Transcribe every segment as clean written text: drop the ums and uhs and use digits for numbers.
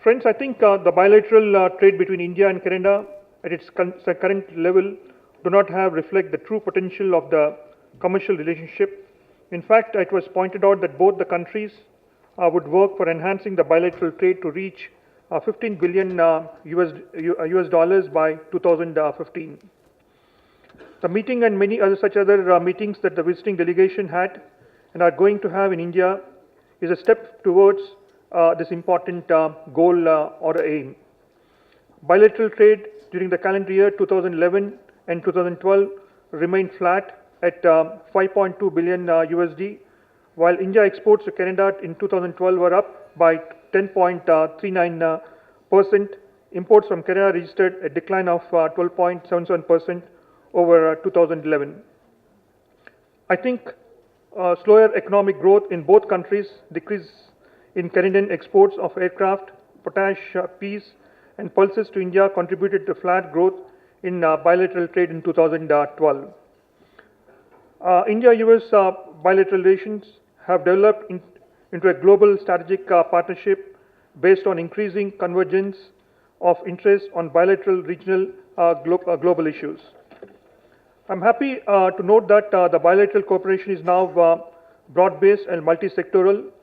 Friends, I think the bilateral trade between India and Canada at its current level do not have reflect the true potential of the commercial relationship. In fact, it was pointed out that both the countries would work for enhancing the bilateral trade to reach 15 billion US dollars by 2015. The meeting and many other such other meetings that the visiting delegation had and are going to have in India is a step towards this important goal or aim. Bilateral trade during the calendar year 2011 and 2012 remained flat at 5.2 billion USD, while India exports to Canada in 2012 were up by 10.39%. Imports from Canada registered a decline of 12.77% over 2011. I think slower economic growth in both countries, decrease in Canadian exports of aircraft, potash, peas, and pulses to India contributed to flat growth in bilateral trade in 2012. India-US bilateral relations have developed into a global strategic partnership based on increasing convergence of interest on bilateral, regional, global issues. I'm happy to note that the bilateral cooperation is now broad-based and multi-sectoral,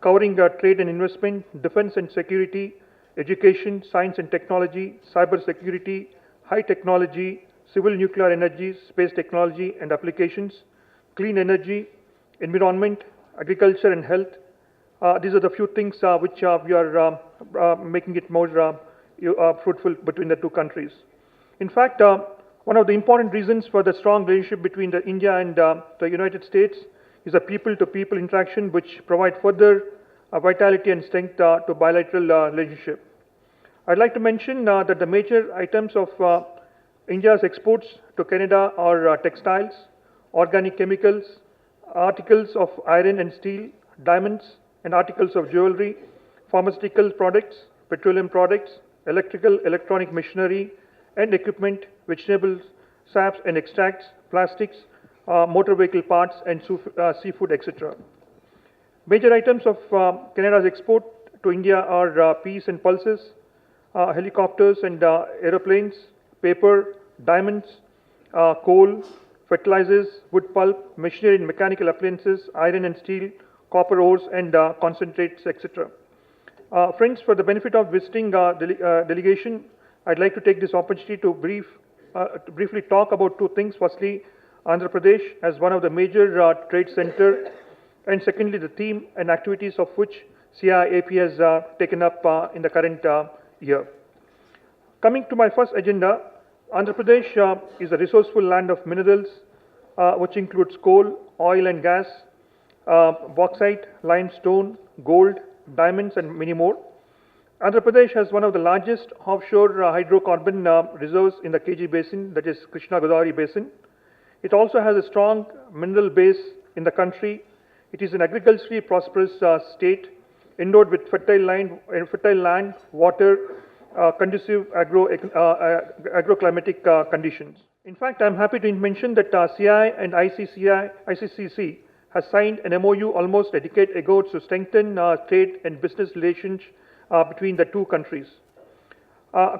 covering trade and investment, defense and security, education, science and technology, cyber security, high technology, civil nuclear energy, space technology and applications, clean energy, environment, agriculture and health. These are the few things which we are making it more fruitful between the two countries. In fact, one of the important reasons for the strong relationship between India and the United States is a people-to-people interaction which provide further vitality and strength to bilateral relationship. I'd like to mention that the major items of India's exports to Canada are textiles, organic chemicals, articles of iron and steel, diamonds and articles of jewelry, pharmaceutical products, petroleum products, electronic machinery and equipment, vegetables, saps and extracts, plastics, motor vehicle parts and seafood, etc. Major items of Canada's export to India are peas and pulses, helicopters and aeroplanes, paper, diamonds, coal, fertilizers, wood pulp, machinery and mechanical appliances, iron and steel, copper ores and concentrates, etc. Friends, for the benefit of visiting delegation, I'd like to take this opportunity to briefly talk about two things. Firstly, Andhra Pradesh as one of the major trade center, and secondly, the theme and activities of which CIAP has taken up in the current year. Coming to my first agenda, Andhra Pradesh is a resourceful land of minerals, which includes coal, oil and gas, bauxite, limestone, gold, diamonds, and many more. Andhra Pradesh has one of the largest offshore hydrocarbon reserves in the KG basin, that is Krishna-Godavari basin. It also has a strong mineral base in the country. It is an agriculturally prosperous state, endowed with fertile land, water, conducive agroclimatic conditions. In fact, I'm happy to mention that CI and ICCC has signed an MOU almost a decade ago to strengthen trade and business relations between the two countries.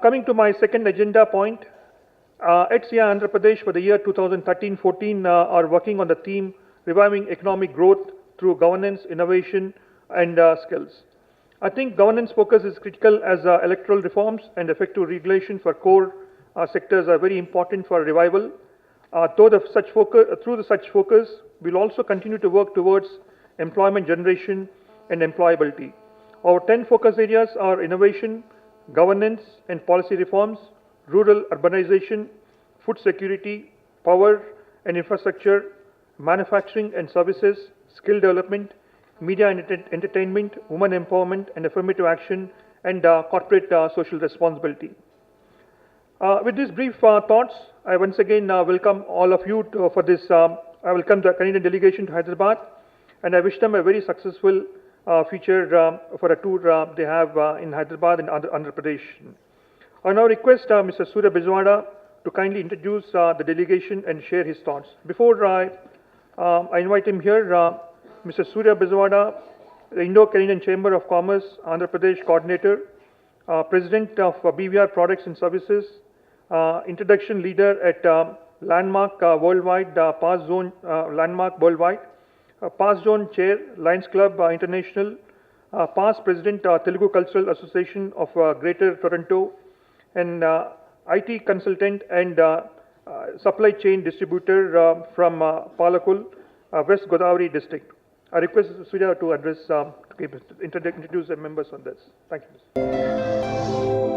Coming to my second agenda point, at CI Andhra Pradesh for the year 2013-14 are working on the theme reviving economic growth through governance, innovation, and skills. I think governance focus is critical as electoral reforms and effective regulation for core sectors are very important for revival. Through such focus, we'll also continue to work towards employment generation and employability. Our 10 focus areas are innovation, governance and policy reforms, rural urbanization, food security, power and infrastructure, manufacturing and services, skill development, media and entertainment, women empowerment and affirmative action, and corporate social responsibility. With these brief thoughts, I once again welcome all of you for this. I welcome the Canadian delegation to Hyderabad, and I wish them a very successful future for a tour they have in Hyderabad and Andhra Pradesh. I now request Mr. Surya Bijwada to kindly introduce the delegation and share his thoughts. Before I invite him here, Mr. Surya Bijwada, the Indo-Canadian Chamber of Commerce, Andhra Pradesh Coordinator, President of BVR Products and Services, Introduction Leader at Landmark Worldwide, Past Zone Landmark Worldwide, Past Zone Chair, Lions Club International, Past President, Telugu Cultural Association of Greater Toronto, and IT consultant and supply chain distributor from Palakul, West Godavari district. I request Suja to address, introduce the members on this. Thank you.